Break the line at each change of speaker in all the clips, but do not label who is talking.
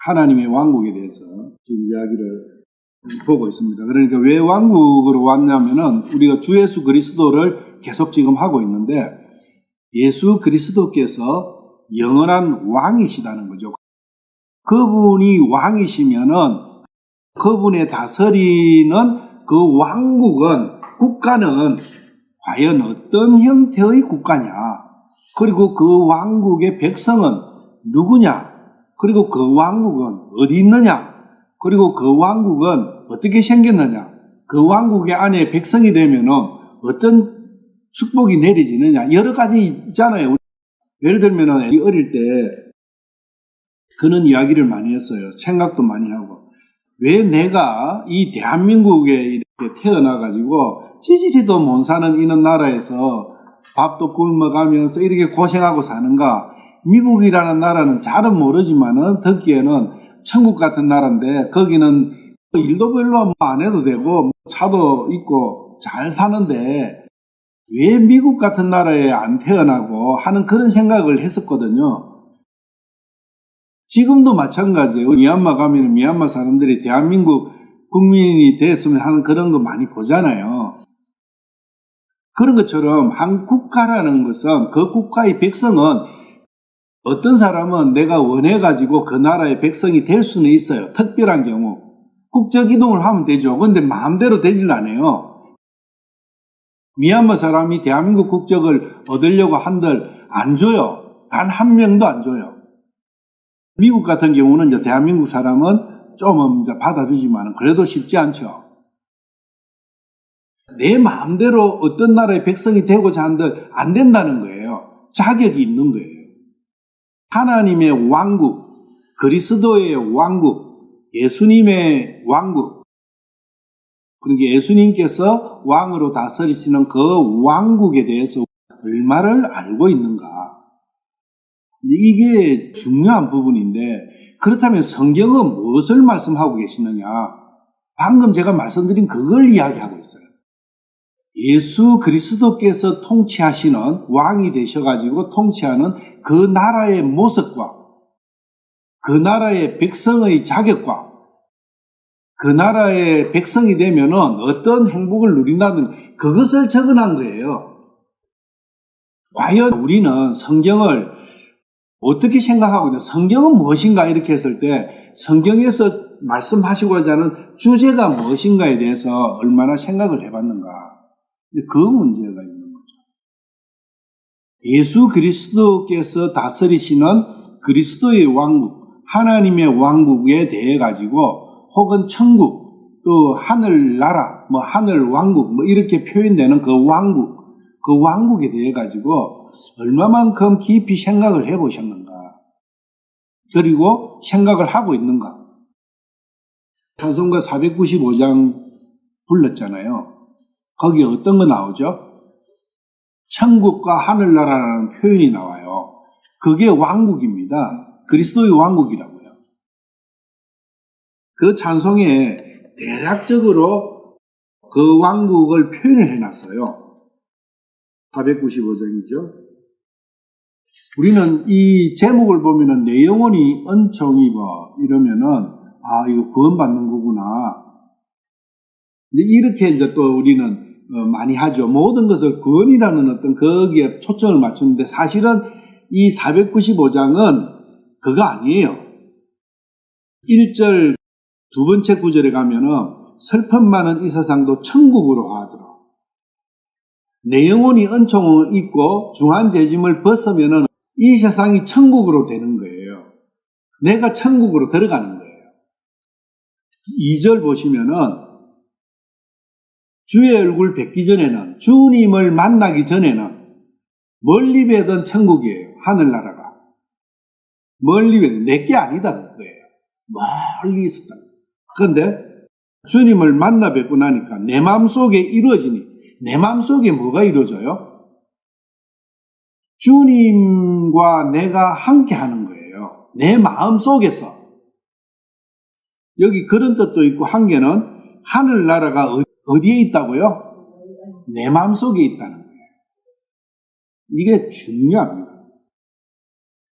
하나님의 왕국에 대해서 지금 이야기를 보고 있습니다. 그러니까 왜 왕국으로 왔냐면은 우리가 주 예수 그리스도를 계속 지금 하고 있는데 예수 그리스도께서 영원한 왕이시다는 거죠. 그분이 왕이시면은 그분의 다스리는 그 왕국은, 국가는 과연 어떤 형태의 국가냐, 그리고 그 왕국의 백성은 누구냐, 그리고 그 왕국은 어디 있느냐, 그리고 그 왕국은 어떻게 생겼느냐, 그 왕국의 안에 백성이 되면은 어떤 축복이 내려지느냐, 여러 가지 있잖아요. 예를 들면은 어릴 때 그런 이야기를 많이 했어요. 생각도 많이 하고. 왜 내가 이 대한민국에 이렇게 태어나가지고 찌지지도 못 사는 이런 나라에서 밥도 굶어가면서 이렇게 고생하고 사는가? 미국이라는 나라는 잘은 모르지만은 듣기에는 천국 같은 나라인데 거기는 일도 별로 안 해도 되고 차도 있고 잘 사는데 왜 미국 같은 나라에 안 태어나고 하는 그런 생각을 했었거든요. 지금도 마찬가지예요. 미얀마 가면 미얀마 사람들이 대한민국 국민이 됐으면 하는 그런 거 많이 보잖아요. 그런 것처럼 한 국가라는 것은 그 국가의 백성은 어떤 사람은 내가 원해가지고 그 나라의 백성이 될 수는 있어요. 특별한 경우. 국적 이동을 하면 되죠. 근데 마음대로 되질 않아요. 미얀마 사람이 대한민국 국적을 얻으려고 한들 안 줘요. 단 한 명도 안 줘요. 미국 같은 경우는 이제 대한민국 사람은 좀 이제 받아주지만 그래도 쉽지 않죠. 내 마음대로 어떤 나라의 백성이 되고자 한들 안 된다는 거예요. 자격이 있는 거예요. 하나님의 왕국, 그리스도의 왕국, 예수님의 왕국, 그러니까 예수님께서 왕으로 다스리시는 그 왕국에 대해서 얼마를 알고 있는가. 이게 중요한 부분인데, 그렇다면 성경은 무엇을 말씀하고 계시느냐? 방금 제가 말씀드린 그걸 이야기하고 있어요. 예수 그리스도께서 통치하시는, 왕이 되셔가지고 통치하는 그 나라의 모습과 그 나라의 백성의 자격과 그 나라의 백성이 되면은 어떤 행복을 누린다는 그것을 적어놓은 거예요. 과연 우리는 성경을 어떻게 생각하고 있냐? 성경은 무엇인가? 이렇게 했을 때 성경에서 말씀하시고자 하는 주제가 무엇인가에 대해서 얼마나 생각을 해봤는가? 그 문제가 있는 거죠. 예수 그리스도께서 다스리시는 그리스도의 왕국, 하나님의 왕국에 대해 가지고 혹은 천국, 또 하늘나라, 하늘 왕국, 이렇게 표현되는 그 왕국, 그 왕국에 대해 가지고 얼마만큼 깊이 생각을 해보셨는가? 그리고 생각을 하고 있는가? 찬송가 495장 불렀잖아요. 거기에 어떤 거 나오죠? 천국과 하늘나라라는 표현이 나와요. 그게 왕국입니다. 그리스도의 왕국이라고요. 그 찬송에 대략적으로 그 왕국을 표현을 해놨어요. 495장이죠. 우리는 이 제목을 보면은 내 영혼이 은총입어 이러면은 이거 구원받는 거구나. 이렇게 이제 또 우리는 많이 하죠. 모든 것을 구원이라는 어떤 거기에 초점을 맞추는데 사실은 이 495장은 그거 아니에요. 1절 두 번째 구절에 가면은 슬픔 많은 이 세상도 천국으로 하더라. 내 영혼이 은총을 입고 중한 죄짐을 벗으면은 이 세상이 천국으로 되는 거예요. 내가 천국으로 들어가는 거예요. 2절 보시면은 주의 얼굴 뵙기 전에는, 주님을 만나기 전에는 멀리 뵈던 천국이에요. 하늘나라가. 멀리 뵈던, 내게 아니다 그거예요. 멀리 있었다. 그런데 주님을 만나 뵙고 나니까 내 마음속에 이루어지니, 내 마음속에 뭐가 이루어져요? 주님과 내가 함께 하는 거예요. 내 마음속에서. 여기 그런 뜻도 있고 한 개는 하늘나라가 어디에 있다고요? 내 마음속에 있다는 거예요. 이게 중요합니다.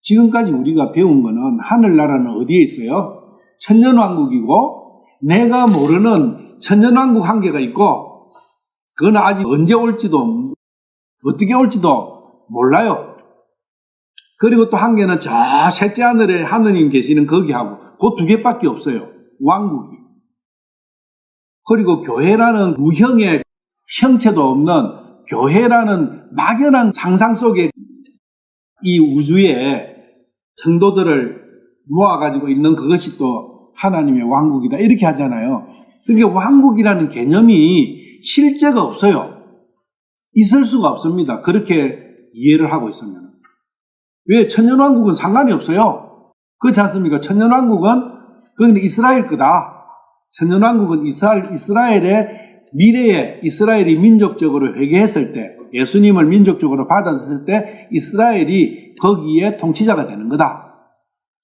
지금까지 우리가 배운 거는 하늘나라는 어디에 있어요? 천년왕국이고 내가 모르는 천년왕국 한 개가 있고 그건 아직 언제 올지도 어떻게 올지도 몰라요. 그리고 또 한 개는 저 셋째 하늘에 하느님 계시는 거기하고 그 두 개밖에 없어요. 왕국이. 그리고 교회라는 무형의 형체도 없는 교회라는 막연한 상상 속에 이 우주에 성도들을 모아가지고 있는 그것이 또 하나님의 왕국이다. 이렇게 하잖아요. 그러니까 왕국이라는 개념이 실제가 없어요. 있을 수가 없습니다. 그렇게 이해를 하고 있으면. 왜? 천년왕국은 상관이 없어요. 그렇지 않습니까? 천년왕국은 그건 이스라엘 거다. 천년왕국은 이스라엘의 미래에 이스라엘이 민족적으로 회개했을 때 예수님을 민족적으로 받았을 때 이스라엘이 거기에 통치자가 되는 거다.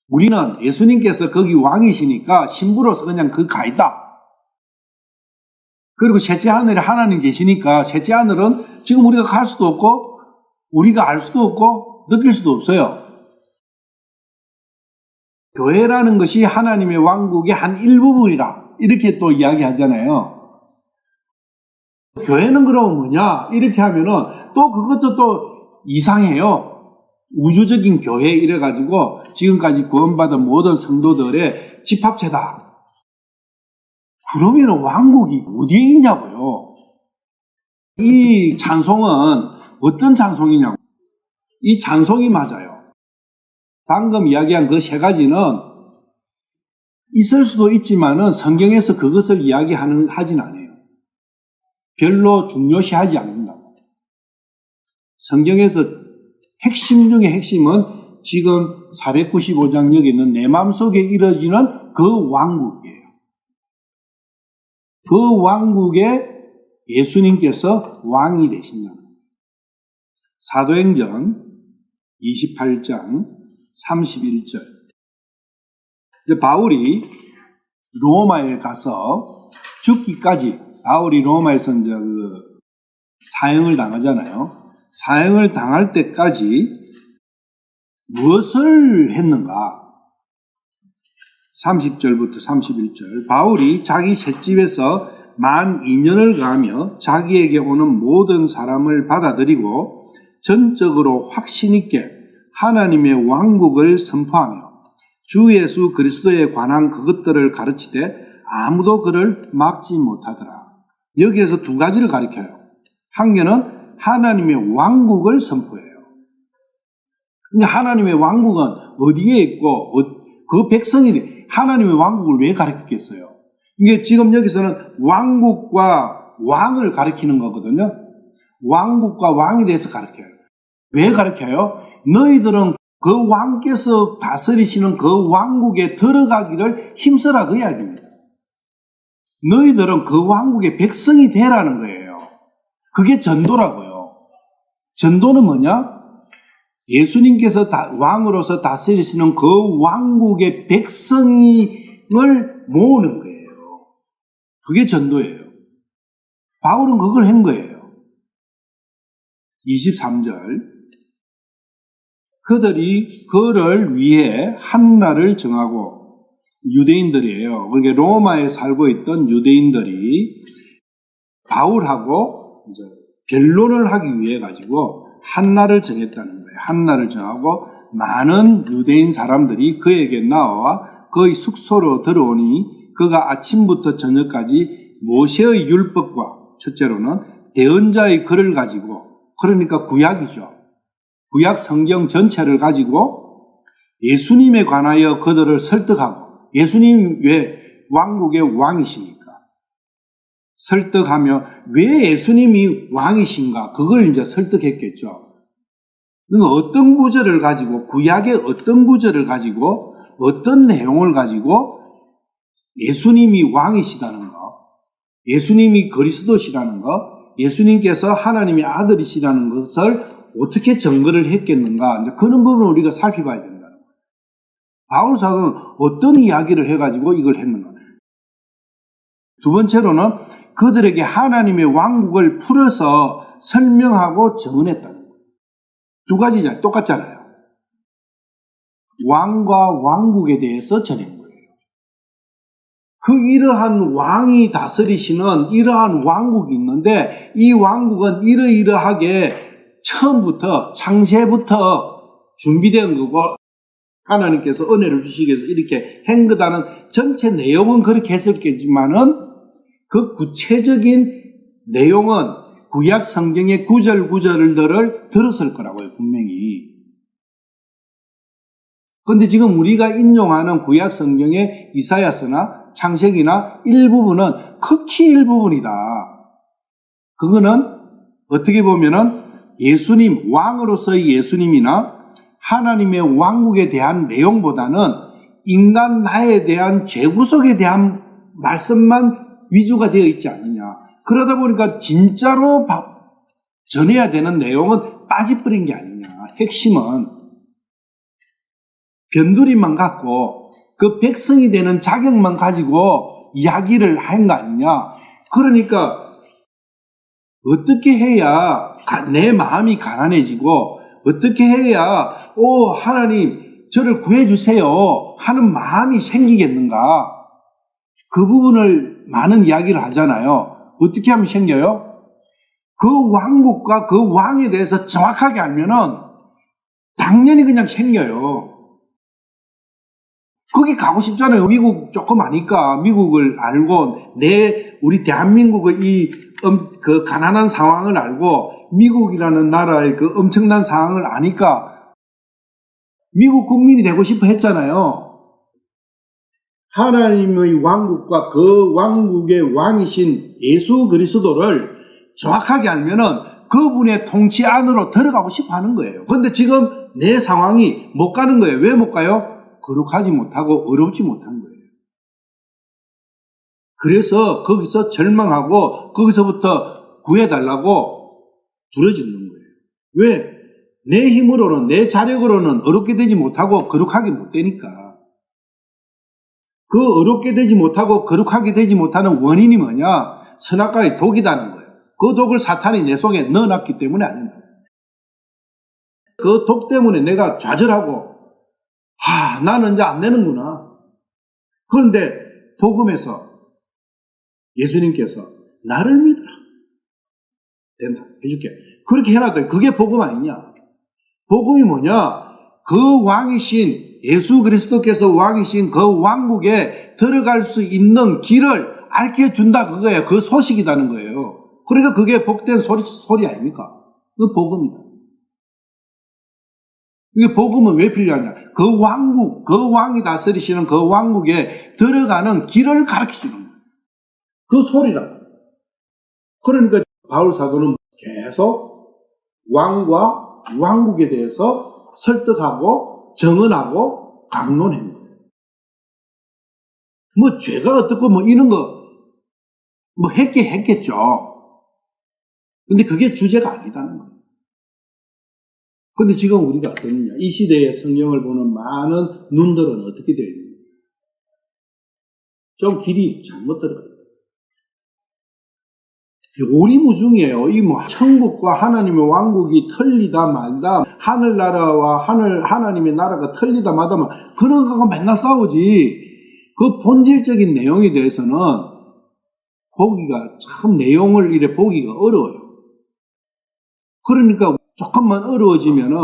우리는 예수님께서 거기 왕이시니까 신부로서 그냥 그 가 있다. 그리고 셋째 하늘에 하나님 계시니까 셋째 하늘은 지금 우리가 갈 수도 없고 우리가 알 수도 없고 느낄 수도 없어요. 교회라는 것이 하나님의 왕국의 한 일부분이라 이렇게 또 이야기하잖아요. 교회는 그러면 뭐냐? 이렇게 하면은 또 그것도 또 이상해요. 우주적인 교회 이래가지고 지금까지 구원받은 모든 성도들의 집합체다. 그러면 왕국이 어디에 있냐고요? 이 찬송은 어떤 찬송이냐고. 이 찬송이 맞아요. 방금 이야기한 그 세 가지는 있을 수도 있지만은 성경에서 그것을 하진 않아요. 별로 중요시하지 않는다고. 성경에서 핵심 중에 핵심은 지금 495장 여기 있는 내 마음속에 이루어지는 그 왕국이에요. 그 왕국에 예수님께서 왕이 되신다는 거예요. 사도행전 28장 31절. 바울이 로마에 가서 죽기까지 바울이 로마에서 이제 사형을 당하잖아요. 사형을 당할 때까지 무엇을 했는가? 30절부터 31절. 바울이 자기 셋집에서 만 2년을 가며 자기에게 오는 모든 사람을 받아들이고 전적으로 확신 있게 하나님의 왕국을 선포하며 주 예수 그리스도에 관한 그것들을 가르치되 아무도 그를 막지 못하더라. 여기에서 두 가지를 가르쳐요. 한 개는 하나님의 왕국을 선포해요. 그러니까 하나님의 왕국은 어디에 있고 그 백성이 하나님의 왕국을 왜 가르치겠어요? 이게 지금 여기서는 왕국과 왕을 가르치는 거거든요. 왕국과 왕에 대해서 가르쳐요. 왜 가르쳐요? 너희들은 그 왕께서 다스리시는 그 왕국에 들어가기를 힘써라 그 이야기입니다. 너희들은 그 왕국의 백성이 되라는 거예요. 그게 전도라고요. 전도는 뭐냐? 예수님께서 왕으로서 다스리시는 그 왕국의 백성을 모으는 거예요. 그게 전도예요. 바울은 그걸 한 거예요. 23절. 그들이 그를 위해 한 날을 정하고 유대인들이에요. 그러니까 로마에 살고 있던 유대인들이 바울하고 이제 변론을 하기 위해 가지고 한 날을 정했다는 거예요. 한 날을 정하고 많은 유대인 사람들이 그에게 나와 그의 숙소로 들어오니 그가 아침부터 저녁까지 모세의 율법과 첫째로는 대언자의 글을 가지고 그러니까 구약이죠. 구약 성경 전체를 가지고 예수님에 관하여 그들을 설득하고 예수님 왜 왕국의 왕이시니까 설득하며 왜 예수님이 왕이신가 그걸 이제 설득했겠죠. 어떤 구절을 가지고 구약의 어떤 구절을 가지고 어떤 내용을 가지고 예수님이 왕이시다는 거, 예수님이 그리스도시라는 거, 예수님께서 하나님의 아들이시라는 것을 어떻게 증거를 했겠는가? 이제 그런 부분을 우리가 살펴봐야 된다는 거예요. 바울 사도는 어떤 이야기를 해가지고 이걸 했는가? 두 번째로는 그들에게 하나님의 왕국을 풀어서 설명하고 증언했다는 거예요. 두 가지잖아요. 똑같잖아요. 왕과 왕국에 대해서 전한 거예요. 그 이러한 왕이 다스리시는 이러한 왕국이 있는데 이 왕국은 이러이러하게 처음부터 창세부터 준비된 거고 하나님께서 은혜를 주시기 위해서 이렇게 한 거다는 전체 내용은 그렇게 했었겠지만은 그 구체적인 내용은 구약 성경의 구절구절들을 들었을 거라고요, 분명히. 그런데 지금 우리가 인용하는 구약 성경의 이사야서나 창세기나 일부분은 극히 일부분이다. 그거는 어떻게 보면은 예수님, 왕으로서의 예수님이나 하나님의 왕국에 대한 내용보다는 인간 나에 대한 죄구속에 대한 말씀만 위주가 되어 있지 않느냐. 그러다 보니까 진짜로 전해야 되는 내용은 빠져버린 게 아니냐. 핵심은 변두리만 갖고 그 백성이 되는 자격만 가지고 이야기를 한 거 아니냐. 그러니까 어떻게 해야 내 마음이 가난해지고 어떻게 해야 하나님 저를 구해주세요 하는 마음이 생기겠는가. 그 부분을 많은 이야기를 하잖아요. 어떻게 하면 생겨요? 그 왕국과 그 왕에 대해서 정확하게 알면은 당연히 그냥 생겨요. 거기 가고 싶잖아요. 미국 조금 아니까 미국을 알고 우리 대한민국의 그 가난한 상황을 알고 미국이라는 나라의 그 엄청난 상황을 아니까 미국 국민이 되고 싶어 했잖아요. 하나님의 왕국과 그 왕국의 왕이신 예수 그리스도를 정확하게 알면은 그분의 통치 안으로 들어가고 싶어 하는 거예요. 그런데 지금 내 상황이 못 가는 거예요. 왜 못 가요? 거룩하지 못하고 어렵지 못한 거예요. 그래서 거기서 절망하고 거기서부터 구해달라고 부르짖는 거예요. 왜? 내 힘으로는 내 자력으로는 어렵게 되지 못하고 거룩하게 못 되니까. 그 어렵게 되지 못하고 거룩하게 되지 못하는 원인이 뭐냐? 선악과의 독이라는 거예요. 그 독을 사탄이 내 속에 넣어놨기 때문에 안 된다. 그 독 때문에 내가 좌절하고 나는 이제 안 되는구나. 그런데 복음에서 예수님께서 나를 믿어라. 된다. 해줄게. 그렇게 해놨더니 그게 복음 아니냐? 복음이 뭐냐? 그 왕이신 예수 그리스도께서 왕이신 그 왕국에 들어갈 수 있는 길을 알려준다 그거예요. 그 소식이라는 거예요. 그러니까 그게 복된 소리 아닙니까? 그 복음이다. 이게 복음은 왜 필요하냐? 그 왕국, 그 왕이 다스리시는 그 왕국에 들어가는 길을 가르쳐주는 거예요. 그 소리라. 그러니까 바울 사도는 계속 왕과 왕국에 대해서 설득하고 정언하고 강론한 거예요. 뭐 죄가 어떻고 뭐 이런 거 뭐 했겠죠. 근데 그게 주제가 아니다는 거예요. 근데 지금 우리가 어떠느냐? 이 시대의 성경을 보는 많은 눈들은 어떻게 되어 있느냐? 좀 길이 잘못 들어가요. 오리무중이에요. 이 뭐 천국과 하나님의 왕국이 틀리다 말다, 하늘나라와 하나님의 나라가 틀리다 마다 그런 거가 맨날 싸우지. 그 본질적인 내용에 대해서는 보기가 참 내용을 이래 보기가 어려워요. 그러니까 조금만 어려워지면은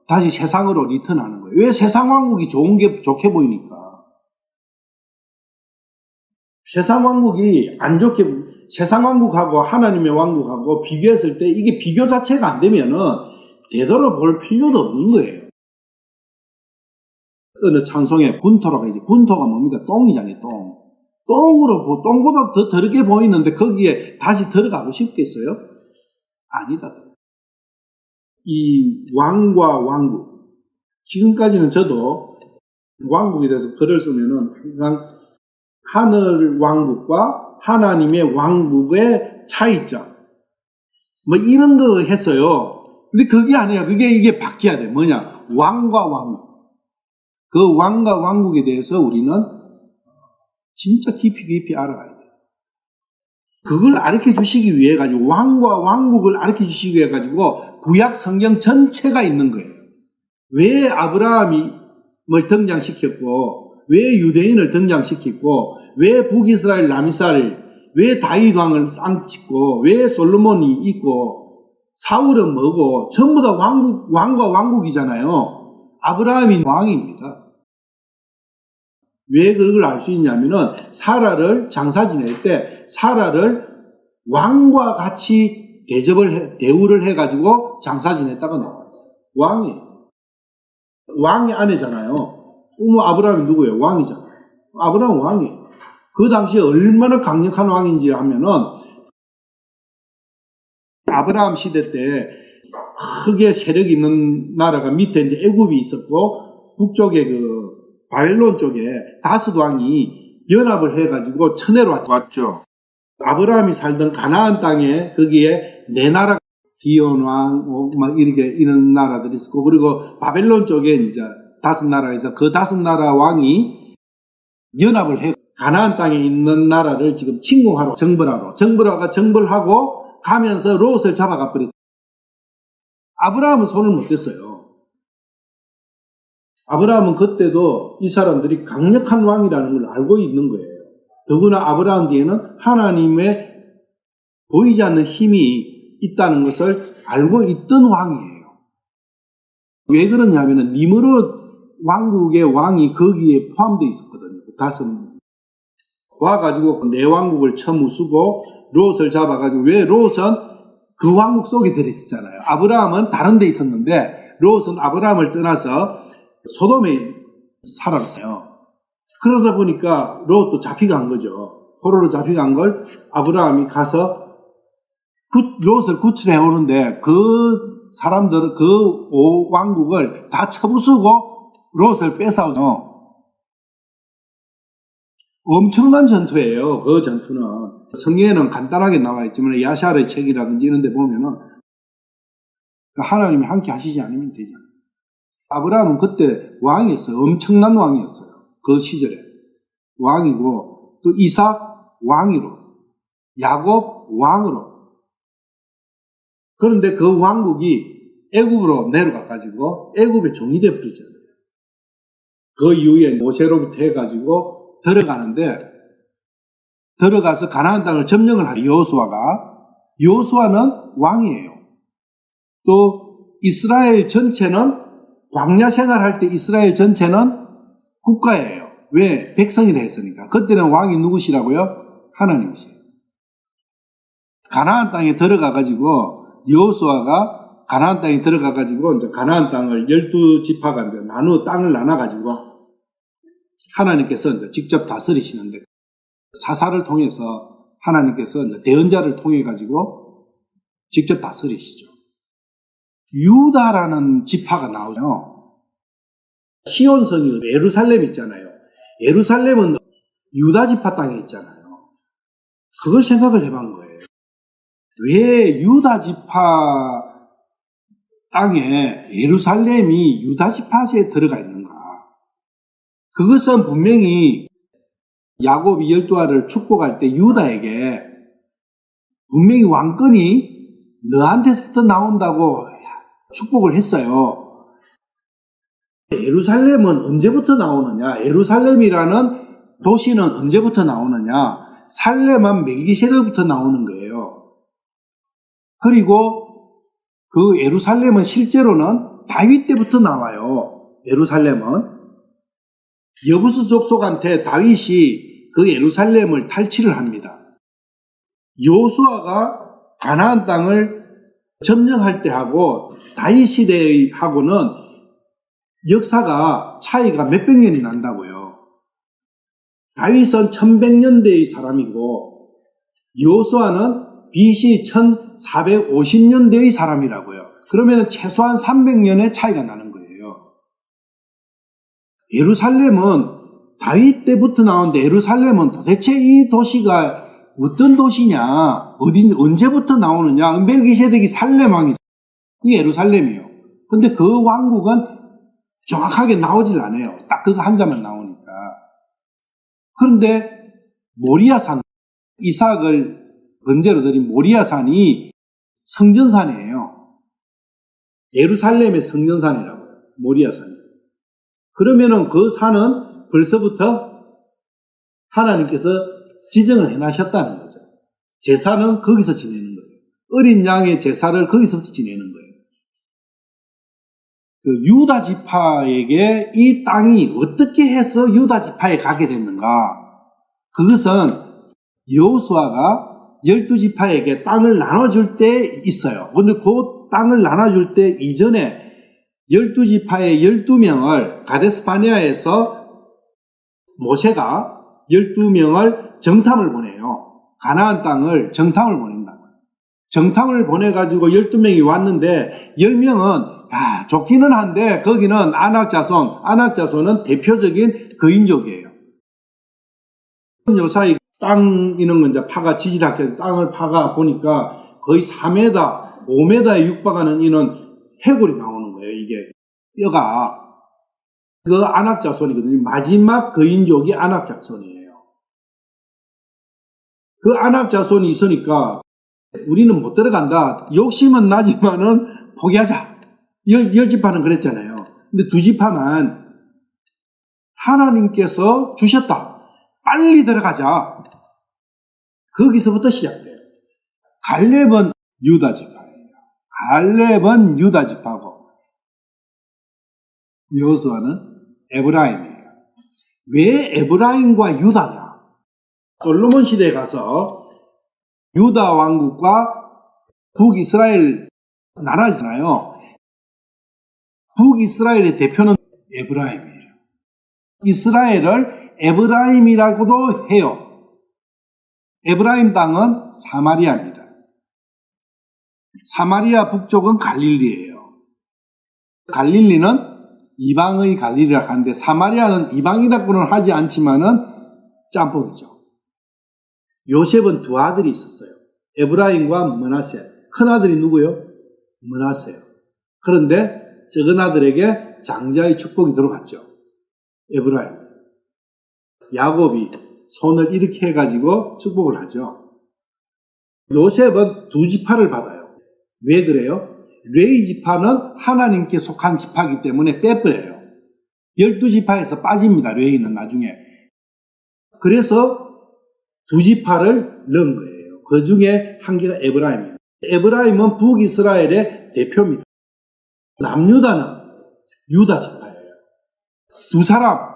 다시 세상으로 리턴하는 거예요. 왜? 세상 왕국이 좋게 보이니까. 세상 왕국이 안 좋게, 세상 왕국하고 하나님의 왕국하고 비교했을 때 이게 비교 자체가 안 되면은 되돌아볼 필요도 없는 거예요. 어느 찬송에 분토라고 하지. 분토가 뭡니까? 똥이잖아요, 똥. 똥보다 더 더럽게 보이는데 거기에 다시 들어가고 싶겠어요? 아니다. 이 왕과 왕국. 지금까지는 저도 왕국에 대해서 글을 쓰면은 항상 하늘 왕국과 하나님의 왕국의 차이점. 뭐 이런 거 했어요. 근데 그게 아니야. 이게 바뀌어야 돼. 뭐냐? 왕과 왕국. 그 왕과 왕국에 대해서 우리는 진짜 깊이 알아가야 돼. 그걸 가르쳐 주시기 위해 가지고 왕과 왕국을 가르쳐 주시기 위해 가지고 구약 성경 전체가 있는 거예요. 왜 아브라함이 등장시켰고 왜 유대인을 등장시켰고 왜 북이스라엘 남이스라엘 왜 다윗 왕을 쌍짓고 왜 솔로몬이 있고 사울은 뭐고 전부 다 왕과 왕국이잖아요. 아브라함이 왕입니다. 왜 그걸 알 수 있냐면은 사라를 장사 지낼 때 사라를 왕과 같이 대우를 해가지고 장사 지냈다가 나와 있어요. 왕이 아내잖아요. 아브라함이 누구예요? 왕이잖아요. 아브라함은 왕이에요. 그 당시에 얼마나 강력한 왕인지 하면은 아브라함 시대 때 크게 세력 있는 나라가 밑에 이제 애굽이 있었고 북쪽에 바벨론 쪽에 다섯 왕이 연합을 해가지고 천내로 왔죠. 아브라함이 살던 가나안 땅에 거기에 네 나라 기온 왕, 막 이런 나라들이 있었고 그리고 바벨론 쪽에 이제 다섯 나라가 있어 그 다섯 나라 왕이 연합을 해 가나안 땅에 있는 나라를 지금 침공하러 정벌하고 가면서 롯을 잡아가 버렸다. 아브라함은 손을 못 댔어요. 아브라함은 그때도 이 사람들이 강력한 왕이라는 걸 알고 있는 거예요. 더구나 아브라함 뒤에는 하나님의 보이지 않는 힘이 있다는 것을 알고 있던 왕이에요. 왜 그러냐면은 니므롯 왕국의 왕이 거기에 포함되어 있었거든요. 다섯 와가지고 내 왕국을 쳐무수고 롯을 잡아가지고 왜 롯은 그 왕국 속에 들어있었잖아요. 아브라함은 다른 데 있었는데 롯은 아브라함을 떠나서 소돔에 살았어요. 그러다 보니까 롯도 잡혀간 거죠. 포로로 잡혀간 걸 아브라함이 가서 롯을 구출해 오는데 그 사람들은 그 왕국을 다 쳐부수고 롯을 뺏어오죠. 엄청난 전투예요. 그 전투는 성경에는 간단하게 나와 있지만 야샤르의 책이라든지 이런 데 보면은 하나님이 함께 하시지 않으면 되잖아요. 아브라함은 그때 왕이었어요. 엄청난 왕이었어요. 그 시절에 왕이고 또 이삭 왕으로 야곱 왕으로. 그런데 그 왕국이 애굽으로 내려가가지고 애굽의 종이 되어버리잖아요. 그 이후에 모세로부터 해가지고 들어가서 가나안 땅을 점령을 하죠. 여호수아는 왕이에요. 또 이스라엘 전체는 광야 생활할 때 이스라엘 전체는 국가예요. 왜? 백성이 됐으니까. 그때는 왕이 누구시라고요? 하나님이시에요. 가나안 땅에 들어가가지고 여호수아가 가나안 땅에 들어가가지고 이제 가나안 땅을 12지파가 이제 땅을 나눠가지고 하나님께서 이제 직접 다스리시는데 사사를 통해서 하나님께서 이제 대언자를 통해 가지고 직접 다스리시죠. 유다라는 지파가 나오죠. 시온성이 예루살렘 있잖아요. 예루살렘은 유다 지파 땅에 있잖아요. 그걸 생각을 해본 거예요. 왜 유다 지파 땅에 예루살렘이 유다 지파에 들어가 있는가? 그것은 분명히 야곱이 12알을 축복할 때 유다에게 분명히 왕권이 너한테서부터 나온다고 축복을 했어요. 예루살렘은 언제부터 나오느냐? 예루살렘이라는 도시는 언제부터 나오느냐? 살렘은 멜기세덱부터 나오는 거예요. 그리고 그 예루살렘은 실제로는 다윗 때부터 나와요. 예루살렘은 여부수 족속한테 다윗이 그 예루살렘을 탈취를 합니다. 여호수아가 가나안 땅을 점령할 때하고 다윗 시대하고는 역사가 차이가 몇백 년이 난다고요. 다윗은 1100년대의 사람이고 여호수아는 BC 1450년대의 사람이라고요. 그러면 최소한 300년의 차이가 나는 거예요. 예루살렘은 다윗 때부터 나오는데 예루살렘은 도대체 이 도시가 어떤 도시냐, 언제부터 나오느냐? 멜기세덱이 살렘 왕이 이 예루살렘이에요. 근데 그 왕국은 정확하게 나오질 않아요. 딱 그거 한 자만 나오니까. 그런데 모리아산, 이삭을 번제로 드린 모리아산이 성전산이에요. 예루살렘의 성전산이라고요. 모리아산이. 그러면은 그 산은 벌써부터 하나님께서 지정을 해놔셨다는 거죠. 제사는 거기서 지내는 거예요. 어린 양의 제사를 거기서부터 지내는 거예요. 그 유다 지파에게 이 땅이 어떻게 해서 유다 지파에 가게 됐는가? 그것은 여호수아가 12지파에게 땅을 나눠줄 때 있어요. 그런데 그 땅을 나눠줄 때 이전에 12지파의 12명을 가데스바네아에서 모세가 12명을 정탐을 보내요. 가나안 땅을 정탐을 보낸다고요. 정탐을 보내가지고 12명이 왔는데 10명은 좋기는 한데 거기는 아낙자손은 대표적인 거인족이에요. 요사이 땅 이런 건 이제 파가 지질학적 땅을 파가 보니까 거의 4m, 5m에 육박하는 이런 해골이 나오는 거예요. 이게 뼈가 그 아낙자손이거든요. 마지막 거인족이 아낙자손이에요. 그 아낙자손이 있으니까 우리는 못 들어간다. 욕심은 나지만은 포기하자. 10지파는 그랬잖아요. 근데 2지파만 하나님께서 주셨다. 빨리 들어가자. 거기서부터 시작돼요. 갈렙은 유다 지파예요. 갈렙은 유다 지파고 여호수아는 에브라임이에요. 왜 에브라임과 유다냐? 솔로몬 시대에 가서 유다 왕국과 북이스라엘 나라잖아요. 북이스라엘의 대표는 에브라임이에요. 이스라엘을 에브라임이라고도 해요. 에브라임 땅은 사마리아입니다. 사마리아 북쪽은 갈릴리예요. 갈릴리는 이방의 갈릴리라고 하는데 사마리아는 이방이라고는 하지 않지만은 짬뽕이죠. 요셉은 2 아들이 있었어요. 에브라임과 므낫세. 큰 아들이 누구요? 므낫세요. 그런데 작은 아들에게 장자의 축복이 들어갔죠. 에브라임. 야곱이 손을 이렇게 해가지고 축복을 하죠. 요셉은 2지파를 받아요. 왜 그래요? 레위 지파는 하나님께 속한 지파이기 때문에 빼버려요. 12지파에서 빠집니다. 레위는 나중에. 그래서 2지파를 넣은 거예요. 그 중에 한 개가 에브라임이에요. 에브라임은 북이스라엘의 대표입니다. 남유다는 유다 지파예요. 2 사람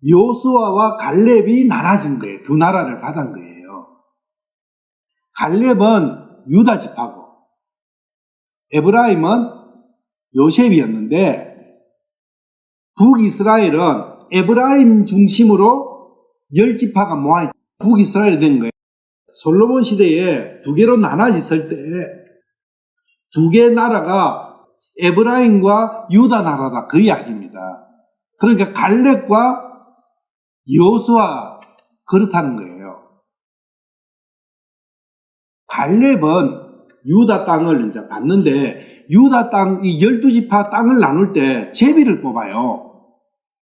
여호수아와 갈렙이 나눠진 거예요. 2 나라를 받은 거예요. 갈렙은 유다 지파고 에브라임은 요셉이었는데 북이스라엘은 에브라임 중심으로 10지파가 모아있는 북이스라엘이 된 거예요. 솔로몬 시대에 2개로 나눠졌을 때 2개 나라가 에브라임과 유다 나라다 그 이야기입니다. 그러니까 갈렙과 여호수아 그렇다는 거예요. 갈렙은 유다 땅을 이제 받는데 유다 땅, 이 12지파 땅을 나눌 때 제비를 뽑아요.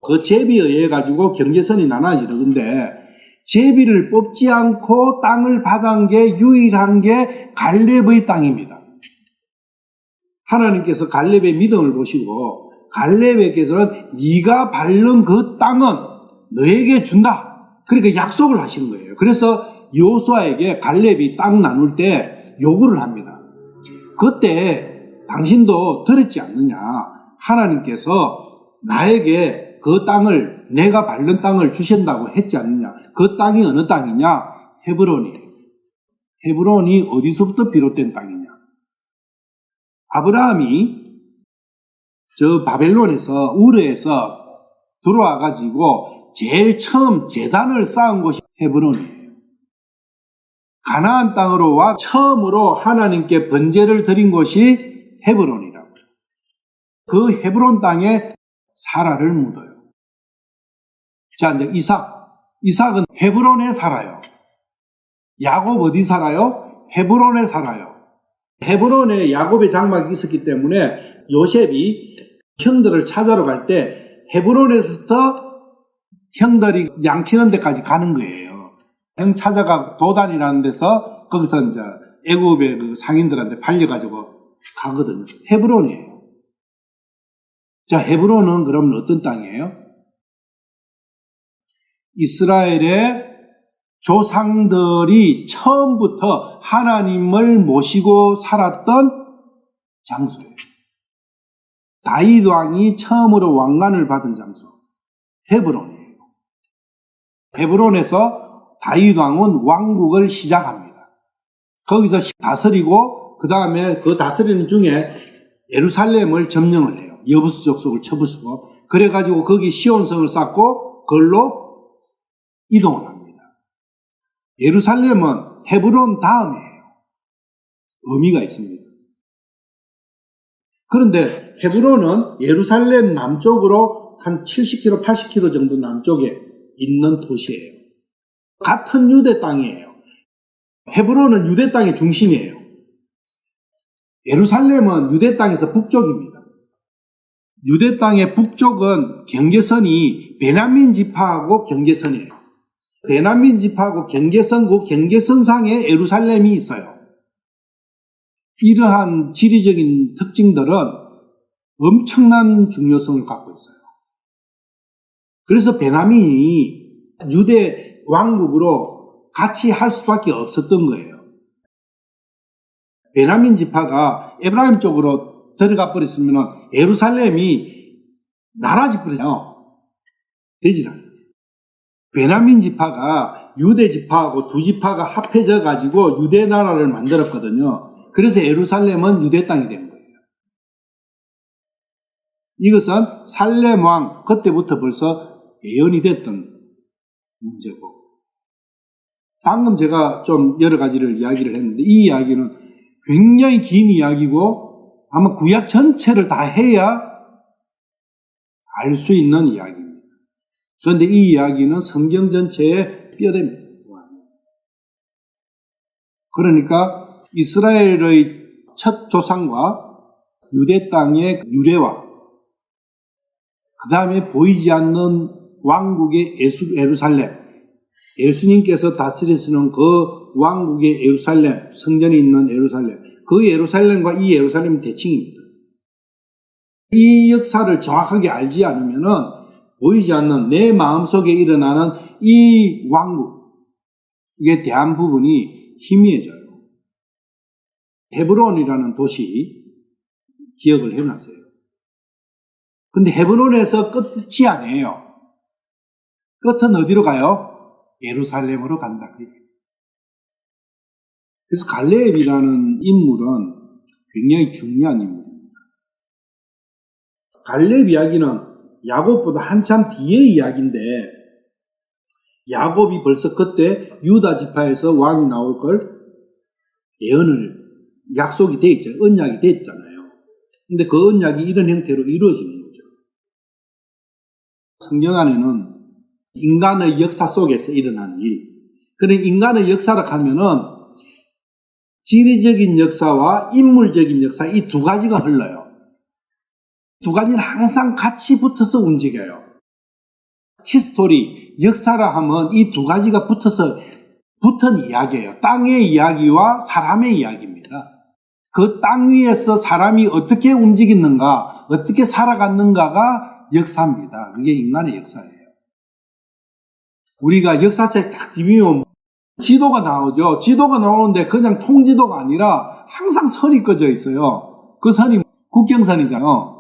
그 제비에 의해 가지고 경계선이 나눠지는데 제비를 뽑지 않고 땅을 받은 게 유일한 게 갈렙의 땅입니다. 하나님께서 갈렙의 믿음을 보시고 갈렙에게서는 네가 밟는 그 땅은 너에게 준다. 그러니까 약속을 하시는 거예요. 그래서 여호수아에게 갈렙이 땅 나눌 때 요구를 합니다. 그때 당신도 들었지 않느냐? 하나님께서 나에게 그 땅을 내가 밟는 땅을 주신다고 했지 않느냐? 그 땅이 어느 땅이냐? 헤브론이에요. 헤브론이 어디서부터 비롯된 땅이냐? 아브라함이 저 바벨론에서 우르에서 들어와 가지고 제일 처음 제단을 쌓은 곳이 헤브론이에요. 가나안 땅으로 와 처음으로 하나님께 번제를 드린 곳이 헤브론이라고요. 그 헤브론 땅에 사라를 묻어요. 자, 이제 이삭은 헤브론에 살아요. 야곱 어디 살아요? 헤브론에 살아요. 헤브론에 야곱의 장막이 있었기 때문에 요셉이 형들을 찾아러 갈 때 헤브론에서부터 형들이 양치는 데까지 가는 거예요. 형 찾아가 도단이라는 데서 거기서 이제 애굽의 그 상인들한테 팔려가지고 가거든요. 헤브론이에요. 자, 헤브론은 그러면 어떤 땅이에요? 이스라엘의 조상들이 처음부터 하나님을 모시고 살았던 장소예요. 다윗 왕이 처음으로 왕관을 받은 장소, 헤브론이에요. 헤브론에서 다윗 왕은 왕국을 시작합니다. 거기서 다스리고 그 다음에 그 다스리는 중에 예루살렘을 점령을 해요. 여부스 족속을 쳐부수고 그래가지고 거기 시온성을 쌓고 그걸로 이동을 합니다. 예루살렘은 헤브론 다음이에요. 의미가 있습니다. 그런데 헤브론은 예루살렘 남쪽으로 한 70km, 80km 정도 남쪽에 있는 도시예요. 같은 유대 땅이에요. 헤브론은 유대 땅의 중심이에요. 예루살렘은 유대 땅에서 북쪽입니다. 유대 땅의 북쪽은 경계선이 베냐민 지파하고 경계선이에요. 베냐민 지파하고 경계선, 그 경계선상에 예루살렘이 있어요. 이러한 지리적인 특징들은 엄청난 중요성을 갖고 있어요. 그래서 베냐민이 유대 왕국으로 같이 할 수밖에 없었던 거예요. 베냐민 지파가 에브라임 쪽으로 들어가 버렸으면 예루살렘이 나라지 버리잖아요. 되지 않아요. 베냐민 지파가 유대 지파하고 두 지파가 합해져 가지고 유대 나라를 만들었거든요. 그래서 예루살렘은 유대 땅이 된 거예요. 이것은 살렘 왕 그때부터 벌써 예언이 됐던 문제고, 방금 제가 좀 여러 가지를 이야기를 했는데 이 이야기는 굉장히 긴 이야기고 아마 구약 전체를 다 해야 알 수 있는 이야기입니다. 그런데 이 이야기는 성경 전체의 뼈대입니다. 그러니까 이스라엘의 첫 조상과 유대 땅의 유래와 그 다음에 보이지 않는 왕국의 예루살렘, 예수님께서 다스리시는 그 왕국의 예루살렘, 성전이 있는 예루살렘, 그 예루살렘과 이 예루살렘은 대칭입니다. 이 역사를 정확하게 알지 않으면은 보이지 않는 내 마음속에 일어나는 이 왕국에 대한 부분이 희미해져요. 헤브론이라는 도시 기억을 해놨어요. 근데 헤브론에서 끝이 아니에요. 끝은 어디로 가요? 예루살렘으로 간다. 그래서 갈렙이라는 인물은 굉장히 중요한 인물입니다. 갈렙 이야기는 야곱보다 한참 뒤의 이야기인데 야곱이 벌써 그때 유다 지파에서 왕이 나올 걸 예언을 약속이 돼 있잖아요. 언약이 돼 있잖아요. 근데 그 언약이 이런 형태로 이루어지는 거죠. 성경 안에는 인간의 역사 속에서 일어난 일, 그런 인간의 역사를 하면은 지리적인 역사와 인물적인 역사 이 두 가지가 흘러요. 두 가지는 항상 같이 붙어서 움직여요. 히스토리, 역사라 하면 이 두 가지가 붙은 이야기예요. 땅의 이야기와 사람의 이야기입니다. 그 땅 위에서 사람이 어떻게 움직이는가, 어떻게 살아갔는가가 역사입니다. 그게 인간의 역사예요. 우리가 역사책 쫙 뒤비면 지도가 나오죠. 지도가 나오는데 그냥 통지도가 아니라 항상 선이 꺼져 있어요. 그 선이 국경선이잖아요.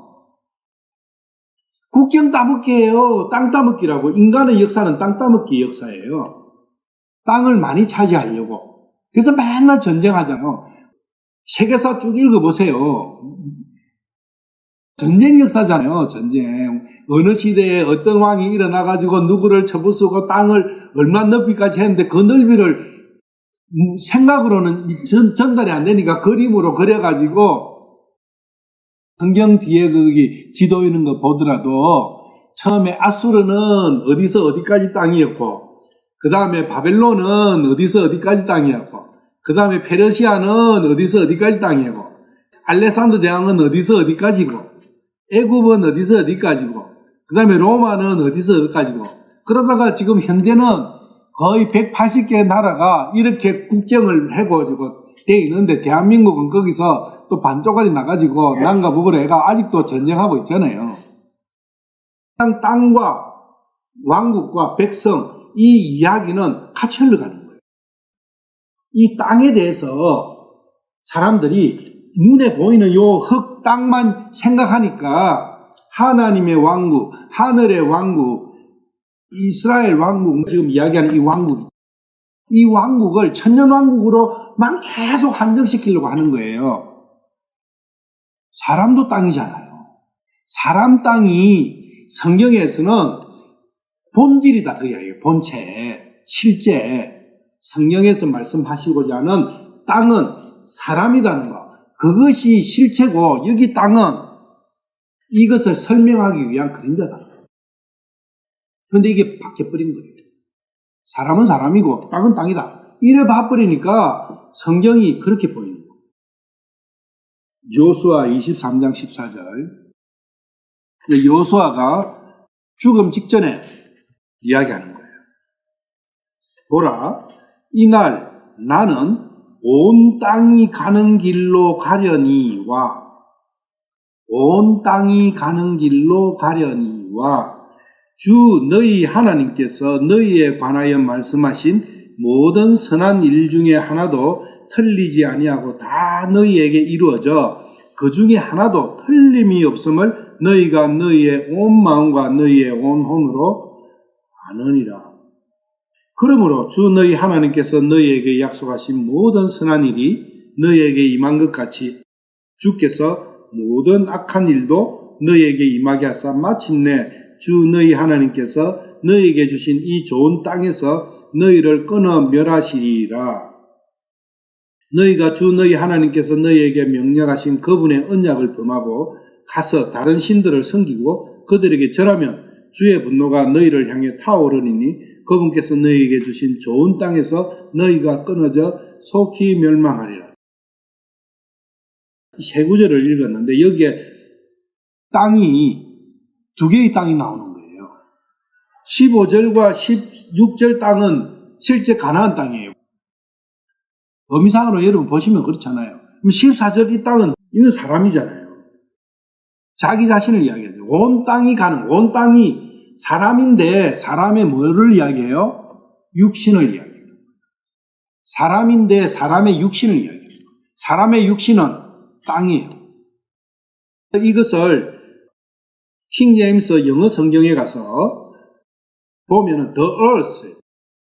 국경 따먹기예요. 땅 따먹기라고. 인간의 역사는 땅 따먹기 역사예요. 땅을 많이 차지하려고. 그래서 맨날 전쟁하잖아요. 세계사 쭉 읽어보세요. 전쟁 역사잖아요. 전쟁. 어느 시대에 어떤 왕이 일어나가지고 누구를 쳐부수고 땅을 얼마 넓이까지 했는데 그 넓이를 생각으로는 전달이 안 되니까 그림으로 그려가지고 성경 뒤에 거기 지도 있는 거 보더라도 처음에 아수르는 어디서 어디까지 땅이었고 그 다음에 바벨론은 어디서 어디까지 땅이었고 그 다음에 페르시아는 어디서 어디까지 땅이었고 알렉산더 대왕은 어디서 어디까지고 애굽은 어디서 어디까지고 그 다음에 로마는 어디서 어디까지고 그러다가 지금 현대는 거의 180개의 나라가 이렇게 국경을 해가지고 돼 있는데 대한민국은 거기서 또 반쪽알이 나가지고 남과 북으로 해가 아직도 전쟁하고 있잖아요. 땅과 왕국과 백성, 이 이야기는 같이 흘러가는 거예요. 이 땅에 대해서 사람들이 눈에 보이는 요 흙, 땅만 생각하니까 하나님의 왕국, 하늘의 왕국, 이스라엘 왕국, 지금 이야기하는 이 왕국을 천년왕국으로만 계속 한정시키려고 하는 거예요. 사람도 땅이잖아요. 사람 땅이 성경에서는 본질이다 그 이야기예요. 본체, 실제 성경에서 말씀하시고자 하는 땅은 사람이라는 것. 그것이 실체고 여기 땅은 이것을 설명하기 위한 그림자다. 그런데 이게 바뀌어버린 거예요. 사람은 사람이고 땅은 땅이다. 이래 봐버리니까 성경이 그렇게 보이는 거예요. 여호수아 23장 14절. 여호수아가 죽음 직전에 이야기하는 거예요. 보라, 이날 나는 온 땅이 가는 길로 가려니와 온 땅이 가는 길로 가려니와 주 너희 하나님께서 너희에 관하여 말씀하신 모든 선한 일 중에 하나도 틀리지 아니하고 다 너희에게 이루어져 그 중에 하나도 틀림이 없음을 너희가 너희의 온 마음과 너희의 온 혼으로 아느니라. 그러므로 주 너희 하나님께서 너희에게 약속하신 모든 선한 일이 너희에게 임한 것 같이 주께서 모든 악한 일도 너희에게 임하게 하사 마침내 주 너희 하나님께서 너희에게 주신 이 좋은 땅에서 너희를 끊어 멸하시리라. 너희가 주 너희 하나님께서 너희에게 명령하신 그분의 언약을 범하고 가서 다른 신들을 섬기고 그들에게 절하면 주의 분노가 너희를 향해 타오르니 그분께서 너희에게 주신 좋은 땅에서 너희가 끊어져 속히 멸망하리라. 세 구절을 읽었는데 여기에 땅이 두 개의 땅이 나오는 거예요. 15절과 16절 땅은 실제 가나안 땅이에요. 의미상으로 여러분 보시면 그렇잖아요. 그럼 14절 이 땅은 이건 사람이잖아요. 자기 자신을 이야기하죠. 온 땅이 사람인데 사람의 뭐를 이야기해요? 육신을 이야기해요. 사람인데 사람의 육신을 이야기해요. 사람의 육신은 땅이에요. 이것을 킹제임스 영어 성경에 가서 보면은 the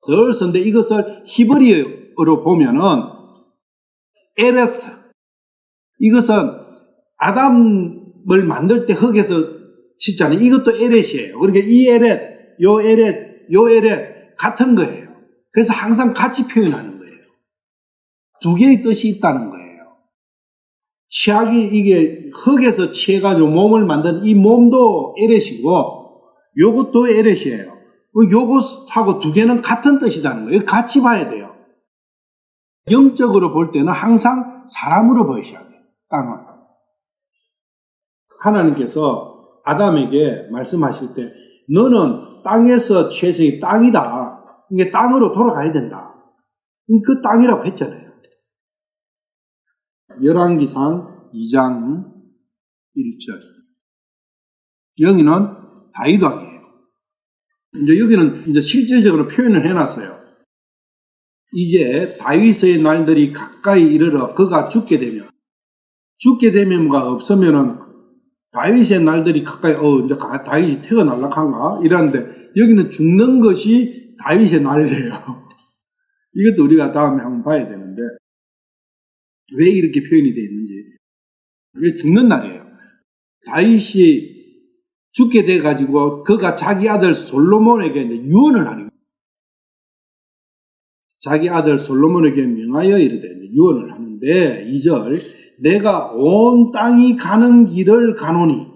earth인데 이것을 히브리어로 보면은 에레스. 이것은 아담을 만들 때 흙에서 짓잖아요. 이것도 에렛이에요. 그러니까 이 에렛, 요 에렛 같은 거예요. 그래서 항상 같이 표현하는 거예요. 두 개의 뜻이 있다는 거예요. 치약이 이게 흙에서 치해가지고 몸을 만든 이 몸도 에렛이고 요것도 에렛이에요. 요것하고 두 개는 같은 뜻이라는 거예요. 같이 봐야 돼요. 영적으로 볼 때는 항상 사람으로 보이셔야 돼요. 땅은. 하나님께서 아담에게 말씀하실 때 너는 땅에서 최적이 땅이다. 이게 땅으로 돌아가야 된다. 그 땅이라고 했잖아요. 열왕기상 2장 1절. 여기는 다윗 왕이에요. 이제 여기는 이제 실질적으로 표현을 해놨어요. 이제 다윗의 날들이 가까이 이르러 그가 죽게 되면가 없으면은 다윗의 날들이 가까이 이제 다윗이 태어날락한가 이러는데 여기는 죽는 것이 다윗의 날이래요. 이것도 우리가 다음에 한번 봐야 되는데 왜 이렇게 표현이 되어 있는지. 이게 죽는 날이에요. 다윗이 죽게 돼가지고 그가 자기 아들 솔로몬에게 유언을 하는 거예요. 자기 아들 솔로몬에게 명하여 이르되 유언을 하는데 2절 내가 온 땅이 가는 길을 가노니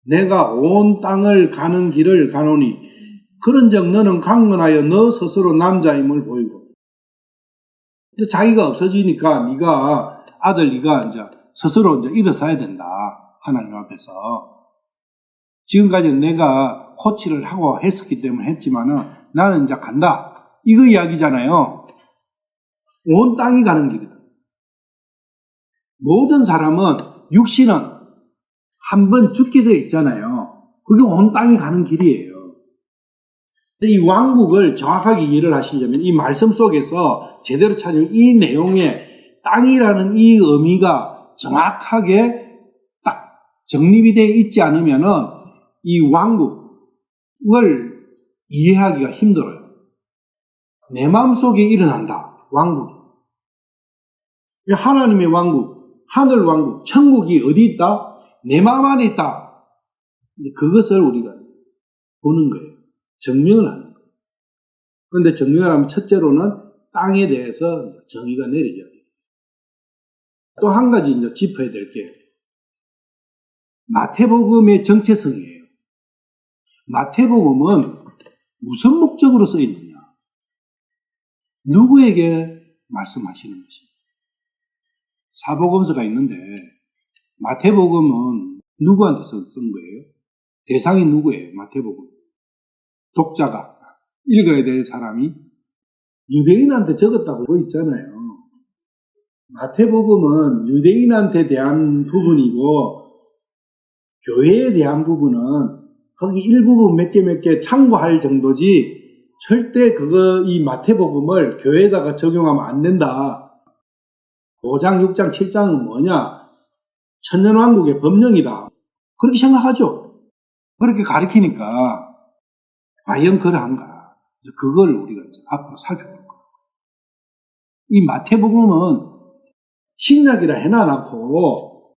내가 온 땅을 가는 길을 가노니 그런즉 너는 강건하여 너 스스로 남자임을 보이고 자기가 없어지니까 네가 이제 스스로 이제 일어서야 된다. 하나님 앞에서. 지금까지 내가 코치를 하고 했었기 때문에 했지만은 나는 이제 간다. 이거 이야기잖아요. 온 땅이 가는 길이다. 모든 사람은 육신은 한 번 죽게 되어 있잖아요. 그게 온 땅이 가는 길이에요. 이 왕국을 정확하게 이해를 하시려면 이 말씀 속에서 제대로 찾으면 이 내용에 땅이라는 이 의미가 정확하게 딱 정립이 되어 있지 않으면은 이 왕국을 이해하기가 힘들어요. 내 마음속에 일어난다. 왕국이. 하나님의 왕국, 하늘 왕국, 천국이 어디 있다? 내 마음 안에 있다. 그것을 우리가 보는 거예요. 증명을 하는 거예요. 그런데 증명을 하면 첫째로는 땅에 대해서 정의가 내려져야 돼요. 또 한 가지 이제 짚어야 될 게 마태복음의 정체성이에요. 마태복음은 무슨 목적으로 써 있느냐? 누구에게 말씀하시는 것입니다. 사복음서가 있는데 마태복음은 누구한테 쓴 거예요? 대상이 누구예요? 마태복음. 독자가 읽어야 될 사람이 유대인한테 적었다고 그거 있잖아요. 마태복음은 유대인한테 대한 부분이고 교회에 대한 부분은 거기 일부분 몇 개 참고할 정도지 절대 이 마태복음을 교회에다가 적용하면 안 된다. 5장, 6장, 7장은 뭐냐? 천년왕국의 법령이다. 그렇게 생각하죠. 그렇게 가르치니까 과연 그러한가? 그걸 우리가 이제 앞으로 살펴볼 거예요. 이 마태복음은 신약이라 해놔놓고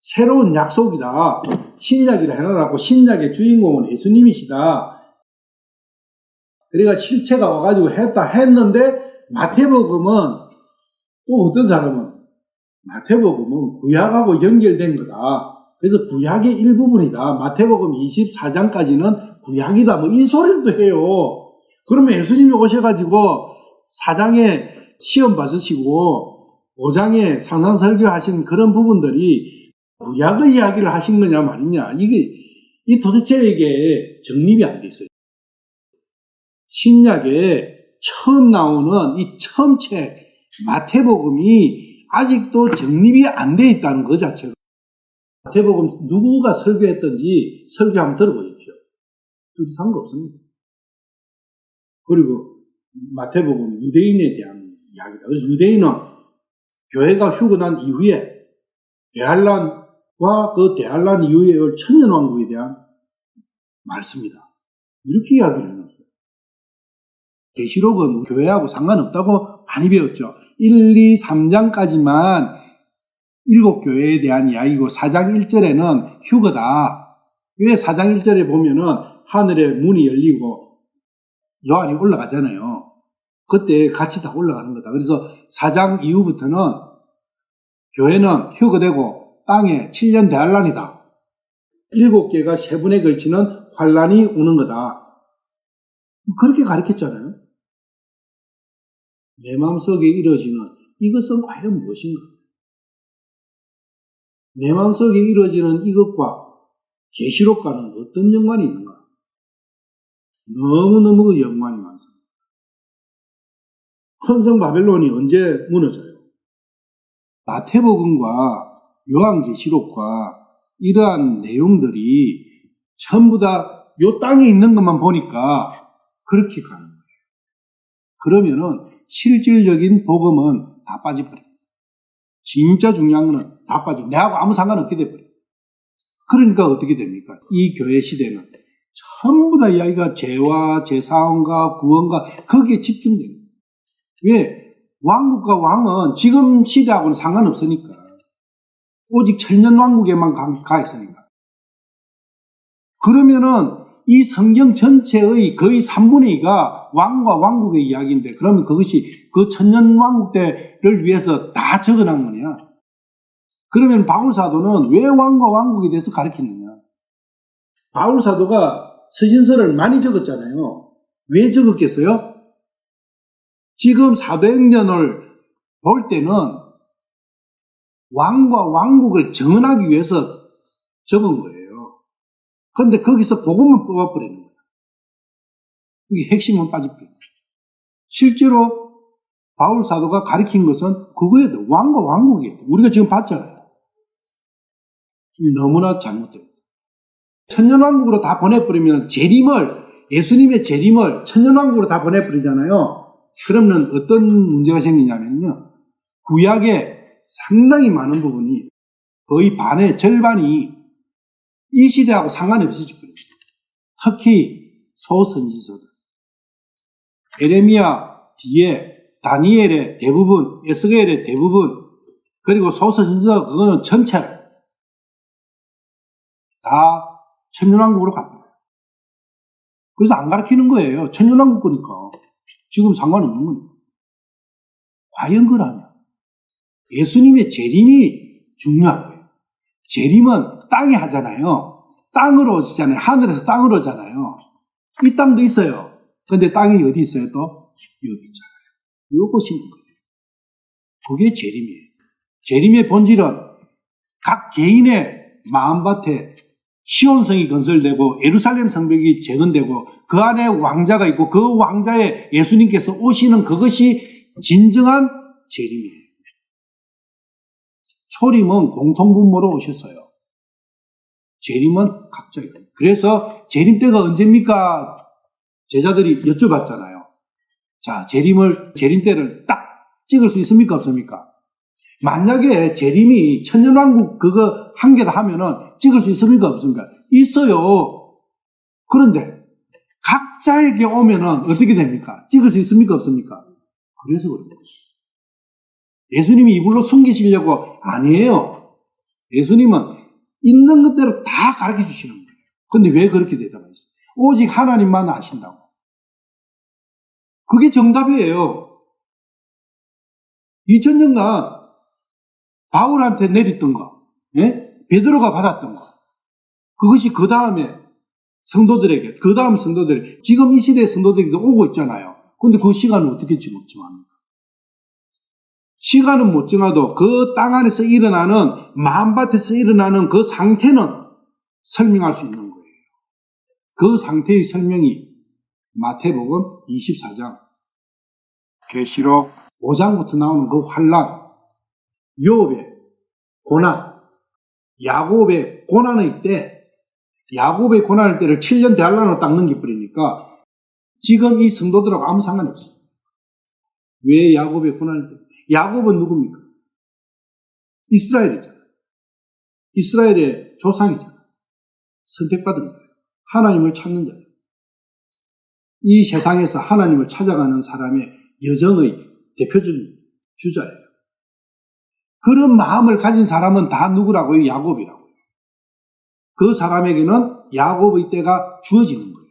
새로운 약속이다. 신약이라 해놔놓고 신약의 주인공은 예수님이시다. 그러니까 실체가 와가지고 했는데 마태복음은 또 어떤 사람은 마태복음은 구약하고 연결된 거다. 그래서 구약의 일부분이다. 마태복음 24장까지는 구약이다. 뭐 이 소리도 해요. 그러면 예수님이 오셔가지고 4장에 시험 받으시고 5장에 상상설교 하신 그런 부분들이 구약의 이야기를 하신 거냐 말이냐. 이 도대체 이게 정립이 안 돼 있어요. 신약에 처음 나오는 이 처음 책 마태복음이 아직도 정립이 안 돼 있다는 것 자체가. 마태복음 누구가 설교했던지 설교 한번 들어보십시오. 둘이 상관없습니다. 그리고 마태복음 유대인에 대한 이야기다. 그래서 유대인은 교회가 휴거난 이후에 대환란과 그 대환란 이후에 천년왕국에 대한 말씀이다. 이렇게 이야기를 해놨어요. 계시록은 교회하고 상관없다고 많이 배웠죠. 1, 2, 3장까지만 일곱 교회에 대한 이야기고 4장 1절에는 휴거다. 왜 4장 1절에 보면은 하늘의 문이 열리고 요한이 올라가잖아요. 그때 같이 다 올라가는 거다. 그래서 4장 이후부터는 교회는 휴거되고 땅에 7년 대환란이다. 7개가 3분에 걸치는 환란이 오는 거다. 그렇게 가르쳤잖아요. 내 마음속에 이루어지는 이것은 과연 무엇인가? 내 마음속에 이루어지는 이것과 계시록과는 어떤 연관이 있는가? 너무너무 연관이 많습니다. 큰 성 바벨론이 언제 무너져요? 마태복음과 요한계시록과 이러한 내용들이 전부 다 요 땅에 있는 것만 보니까 그렇게 가는 거예요. 그러면은 실질적인 복음은 다 빠져버려요. 진짜 중요한 거는 다 빠져. 내하고 아무 상관없게 돼버려요. 그러니까 어떻게 됩니까? 이 교회 시대는 전부 다 이야기가 죄와 제사함과 구원과 거기에 집중돼요. 왜? 왕국과 왕은 지금 시대하고는 상관없으니까. 오직 천년왕국에만 가 있으니까. 그러면은 이 성경 전체의 거의 3분의 2가 왕과 왕국의 이야기인데 그러면 그것이 그 천년왕국 때를 위해서 다 적어놓은 거냐? 그러면 바울사도는 왜 왕과 왕국에 대해서 가르치느냐? 바울사도가 서신서를 많이 적었잖아요. 왜 적었겠어요? 지금 사도행전을 볼 때는 왕과 왕국을 정언하기 위해서 적은 거예요. 그런데 거기서 그것만 뽑아버리는 거예요. 이게 핵심은 빠져버려요. 실제로 바울사도가 가르친 것은 그거예요. 왕과 왕국이에요. 우리가 지금 봤잖아요. 너무나 잘못돼요. 천년왕국으로 다 보내버리면 예수님의 재림을 천년왕국으로 다 보내버리잖아요. 그러면 어떤 문제가 생기냐면요. 구약에 상당히 많은 부분이 거의 절반이 이 시대하고 상관이 없어질 거예요. 특히 소선지서들. 에레미야 뒤에 다니엘의 대부분, 에스겔의 대부분, 그리고 소선지서 그거는 전체를 다 천년왕국으로 갑니다. 그래서 안 가르치는 거예요. 천년왕국 거니까. 지금 상관없는 거니까. 과연 그러냐? 예수님의 재림이 중요한 거예요. 재림은 땅에 하잖아요. 땅으로 오시잖아요. 하늘에서 땅으로 오잖아요. 이 땅도 있어요. 근데 땅이 어디 있어요 또? 여기 있잖아요. 이거 보시는 거예요. 그게 재림이에요. 재림의 본질은 각 개인의 마음밭에 시온성이 건설되고 예루살렘 성벽이 재건되고 그 안에 왕자가 있고 그 왕자에 예수님께서 오시는 그것이 진정한 재림이에요. 초림은 공통분모로 오셨어요. 재림은 각자예요. 그래서 재림 때가 언제입니까? 제자들이 여쭤봤잖아요. 자, 재림 때를 딱 찍을 수 있습니까? 없습니까? 만약에 재림이 천년왕국 그거 한 개다 하면은 찍을 수 있습니까? 없습니까? 있어요. 그런데 각자에게 오면은 어떻게 됩니까? 찍을 수 있습니까? 없습니까? 그래서 그런 거죠. 예수님이 이불로 숨기시려고 아니에요. 예수님은 있는 것대로 다 가르쳐 주시는 거예요. 근데 왜 그렇게 대답하셨어요? 오직 하나님만 아신다고. 그게 정답이에요. 2000년간 바울한테 내렸던 거, 예? 베드로가 받았던 거, 그것이 그 다음 성도들에게, 지금 이 시대의 성도들에게도 오고 있잖아요. 근데 그 시간은 어떻게 정합니까? 시간은 못 정해도 그 땅 안에서 일어나는, 마음밭에서 일어나는 그 상태는 설명할 수 있는 거예요. 그 상태의 설명이 마태복음 24장, 계시록 5장부터 나오는 그 환란, 욥의 고난, 야곱의 고난의 때, 야곱의 고난의 때를 7년 대환란으로 딱 넘겨버리니까 지금 이 성도들하고 아무 상관이 없어요. 왜 야곱의 고난의 때? 야곱은 누굽니까? 이스라엘이잖아요. 이스라엘의 조상이잖아요. 선택받은 거예요. 하나님을 찾는 자예요. 이 세상에서 하나님을 찾아가는 사람의 여정의 대표적인 주자예요. 그런 마음을 가진 사람은 다 누구라고요? 야곱이라고요. 그 사람에게는 야곱의 때가 주어지는 거예요.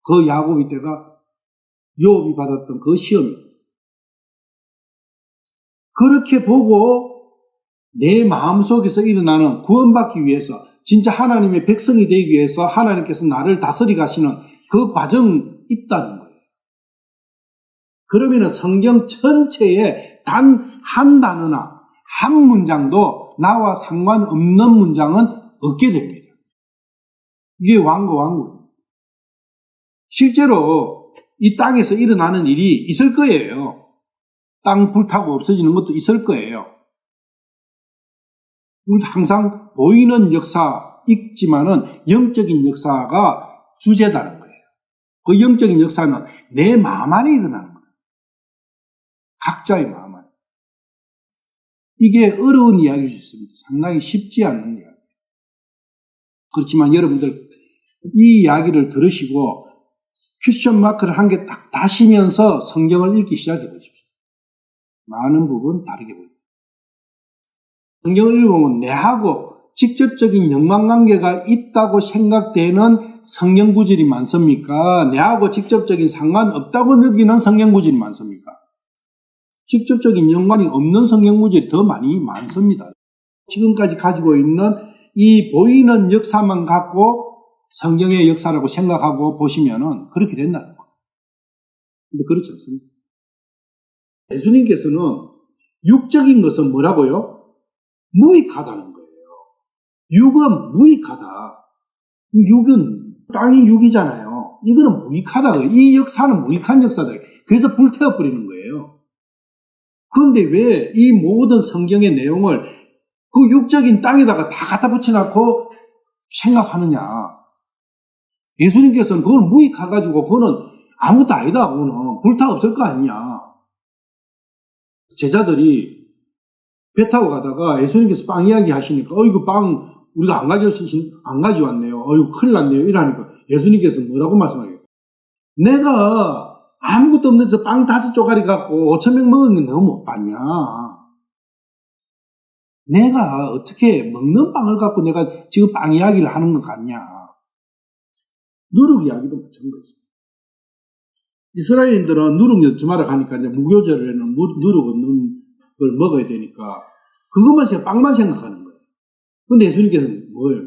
그 야곱의 때가 욥이 받았던 그 시험이에요. 그렇게 보고 내 마음속에서 일어나는 구원받기 위해서 진짜 하나님의 백성이 되기 위해서 하나님께서 나를 다스리 가시는 그 과정이 있다는 거예요. 그러면 성경 전체에 단 한 단어나 한 문장도 나와 상관없는 문장은 없게 됩니다. 이게 왕고. 실제로 이 땅에서 일어나는 일이 있을 거예요. 땅 불타고 없어지는 것도 있을 거예요. 항상 보이는 역사 있지만은 영적인 역사가 주제다는 거예요. 그 영적인 역사는 내 마음 안에 일어나는 거예요. 각자의 마음 안에. 이게 어려운 이야기일 수 있습니다. 상당히 쉽지 않은 이야기. 그렇지만 여러분들 이 이야기를 들으시고 퀘스천 마크를 한 개 딱 다시면서 성경을 읽기 시작해 보십시오. 많은 부분 다르게 보입니다. 성경을 읽어보면 내하고 직접적인 연관관계가 있다고 생각되는 성경 구절이 많습니까? 내하고 직접적인 상관없다고 느끼는 성경 구절이 많습니까? 직접적인 연관이 없는 성경 구절이 더 많습니다. 지금까지 가지고 있는 이 보이는 역사만 갖고 성경의 역사라고 생각하고 보시면은 그렇게 된다는 거예요. 근데 그렇지 않습니다. 예수님께서는 육적인 것은 뭐라고요? 무익하다는 거예요. 육은 무익하다. 육은 땅이 육이잖아요. 이거는 무익하다. 이 역사는 무익한 역사다. 그래서 불태워버리는 거예요. 그런데 왜 이 모든 성경의 내용을 그 육적인 땅에다가 다 갖다 붙여놓고 생각하느냐? 예수님께서는 그걸 무익해가지고 그거는 아무것도 아니다. 그거는 불타 없을 거 아니냐. 제자들이 배 타고 가다가 예수님께서 빵 이야기 하시니까 이거 빵 우리가 안 가져왔네요. 이거 큰일 났네요. 이러니까 예수님께서 뭐라고 말씀하세요? 내가 아무것도 없는 데서 빵 5조각이 갖고 5,000명 먹은 게 너무 못 봤냐. 내가 어떻게 먹는 빵을 갖고 내가 지금 빵 이야기를 하는 것 같냐. 누룩 이야기도 마찬가지입니다. 이스라엘인들은 누룩 넣지 마라 하니까 이제 무교절에는 누룩 없는 걸 먹어야 되니까 그것만 빵만 생각하는 거예요. 근데 예수님께서는 뭐예요?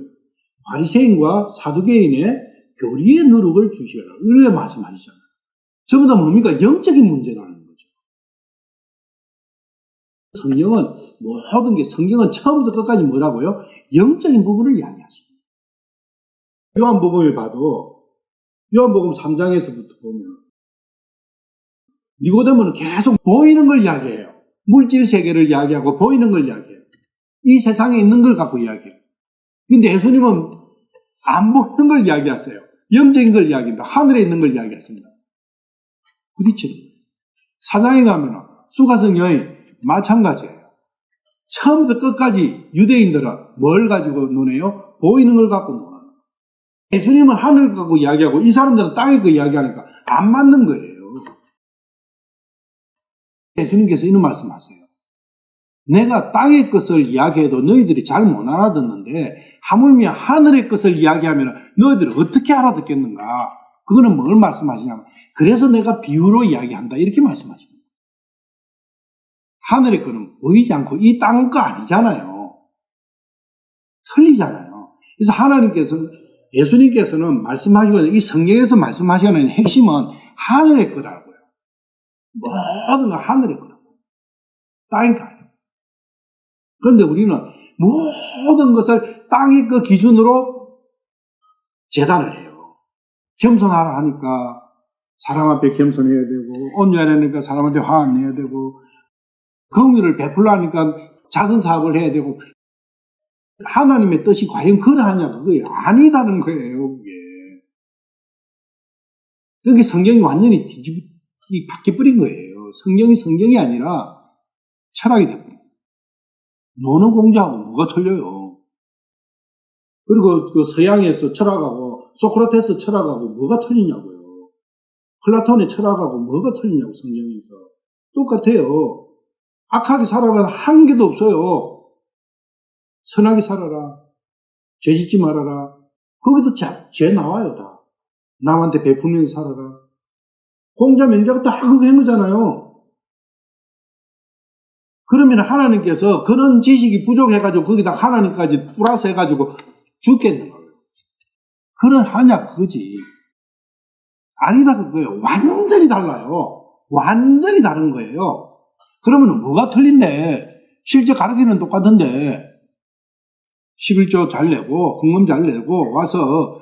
바리새인과 사두개인의 교리의 누룩을 주시라. 이렇게 말씀하시잖아요. 전부 다 뭡니까? 영적인 문제라는 거죠. 성경은 처음부터 끝까지 뭐라고요? 영적인 부분을 이야기하십니다. 요한복음에 봐도 요한복음 3장에서부터 보면 니고데모는 계속 보이는 걸 이야기해요. 물질 세계를 이야기하고 보이는 걸 이야기해요. 이 세상에 있는 걸 갖고 이야기해요. 근데 예수님은 안 보이는 걸 이야기하세요. 영적인 걸 이야기합니다. 하늘에 있는 걸 이야기하십니다. 부딪히는 거예요. 사장에 가면 수가성 여인 마찬가지예요. 처음부터 끝까지 유대인들은 뭘 가지고 노네요? 보이는 걸 갖고 노는 거예요. 예수님은 하늘을 갖고 이야기하고 이 사람들은 땅의 거 이야기하니까 안 맞는 거예요. 예수님께서 이런 말씀하세요. 내가 땅의 것을 이야기해도 너희들이 잘 못 알아듣는데 하물며 하늘의 것을 이야기하면 너희들이 어떻게 알아듣겠는가? 그거는 뭘 말씀하시냐면 그래서 내가 비유로 이야기한다 이렇게 말씀하십니다. 하늘의 거는 보이지 않고 이 땅 거 아니잖아요. 틀리잖아요. 그래서 예수님께서는 말씀하시거든요. 이 성경에서 말씀하시는 핵심은 하늘의 거라고요. 모든 건 하늘의 거라고. 땅의 거 아니에요. 그런데 우리는 모든 것을 땅의 거 기준으로 재단을 해요. 겸손하라 하니까 사람 앞에 겸손해야 되고, 온유하니까 사람한테 화 안 내야 되고, 긍휼을 베풀라니까 자선 사업을 해야 되고, 하나님의 뜻이 과연 그러하냐 그거예요. 아니다는 거예요. 그게. 그게 성경이 완전히 바뀌어버린 거예요. 성경이 아니라 철학이 돼버린 거예요. 노는 공자하고 뭐가 틀려요. 그리고 그 서양에서 철학하고 소크라테스 철학하고 뭐가 틀리냐고요. 플라톤의 철학하고 뭐가 틀리냐고. 성경에서 똑같아요. 악하게 살아라 한 개도 없어요. 선하게 살아라, 죄 짓지 말아라. 거기도 죄 나와요. 다 남한테 베풀면서 살아라. 공자 명자가 다 그거 한 거잖아요. 그러면 하나님께서 그런 지식이 부족해가지고 거기다 하나님까지 플러스 해가지고 죽겠는 거예요. 그러하냐 그거지. 아니다 그거예요. 완전히 달라요. 완전히 다른 거예요. 그러면 뭐가 틀린데? 실제 가르치는 똑같은데 11조 잘 내고 헌금 잘 내고 와서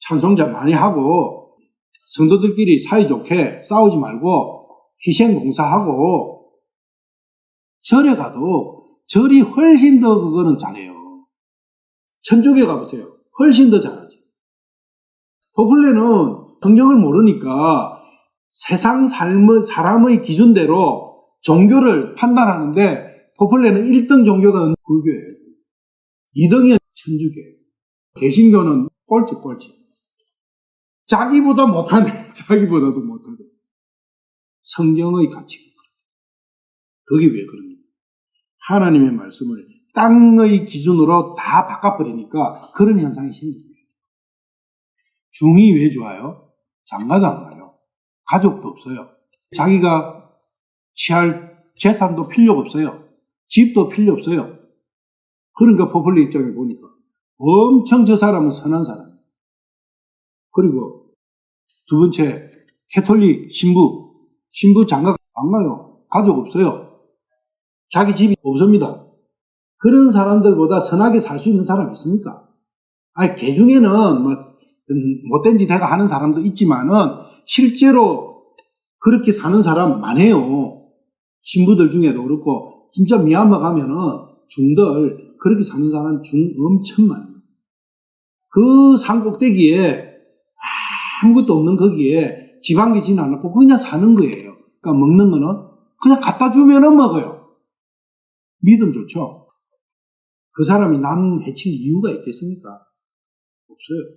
찬송자 많이 하고 성도들끼리 사이좋게 싸우지 말고 희생 봉사하고 절에 가도 절이 훨씬 더 그거는 잘해요. 천주교에 가보세요. 훨씬 더 잘하죠. 포플레는 성경을 모르니까 세상 사람의 기준대로 종교를 판단하는데 포플레는 1등 종교가 불교예요. 2등이 천주교예요. 개신교는 꼴찌. 자기보다 못하네. 자기보다도 못하네. 성경의 가치가 그게 왜 그런가? 하나님의 말씀을 땅의 기준으로 다 바꿔버리니까 그런 현상이 생깁니다. 중이 왜 좋아요? 장가도 안 가요. 가족도 없어요. 자기가 취할 재산도 필요가 없어요. 집도 필요 없어요. 그러니까 포플레 입장에 보니까 엄청 저 사람은 선한 사람이에요. 그리고 두 번째 캐톨릭 신부 장가 안 가요. 가족 없어요. 자기 집이 없습니다. 그런 사람들보다 선하게 살 수 있는 사람이 있습니까? 아니, 개 중에는 못된 짓 해가 하는 사람도 있지만은 실제로 그렇게 사는 사람 많아요. 신부들 중에도 그렇고 진짜 미얀마 가면은 중들 그렇게 사는 사람 엄청 많아요. 그 산 꼭대기에 아무것도 없는 거기에 지방계진 안 넣고 그냥 사는 거예요. 그러니까 먹는 거는 그냥 갖다 주면은 먹어요. 믿음 좋죠? 그 사람이 남 해칠 이유가 있겠습니까? 없어요.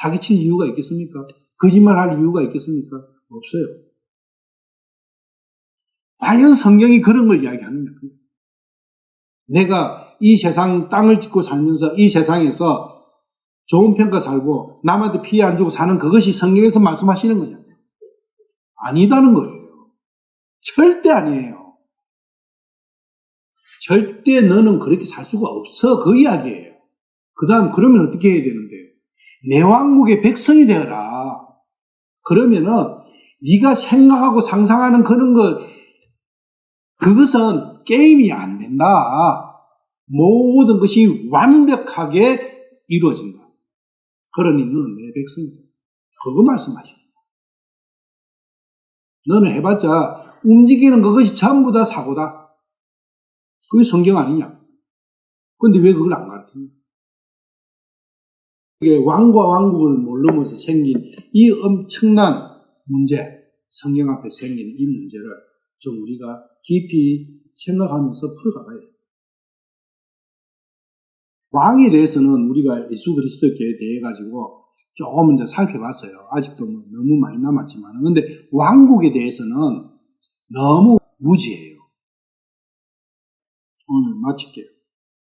사기칠 이유가 있겠습니까? 거짓말할 이유가 있겠습니까? 없어요. 과연 성경이 그런 걸 이야기하느냐? 내가 이 세상 땅을 짓고 살면서 이 세상에서 좋은 평가 살고 남한테 피해 안 주고 사는 그것이 성경에서 말씀하시는 거냐? 아니다는 거예요. 절대 아니에요. 절대 너는 그렇게 살 수가 없어. 그 이야기예요. 그 다음 그러면 어떻게 해야 되는데? 내 왕국의 백성이 되어라. 그러면은 네가 생각하고 상상하는 그런 것 그것은 게임이 안 된다. 모든 것이 완벽하게 이루어진다. 그러니 너는 내 백성이다. 그거 말씀하십니다. 너는 해봤자 움직이는 그것이 전부 다 사고다. 그게 성경 아니냐? 그런데 왜 그걸 안 가르치냐? 이게 왕과 왕국을 모르면서 생긴 이 엄청난 문제, 성경 앞에 생긴 이 문제를 좀 우리가 깊이 생각하면서 풀어가봐야 해요. 왕에 대해서는 우리가 예수 그리스도께 대해 가지고 조금 이제 살펴봤어요. 아직도 너무 많이 남았지만. 근데 왕국에 대해서는 너무 무지해요. 오늘 마칠게요.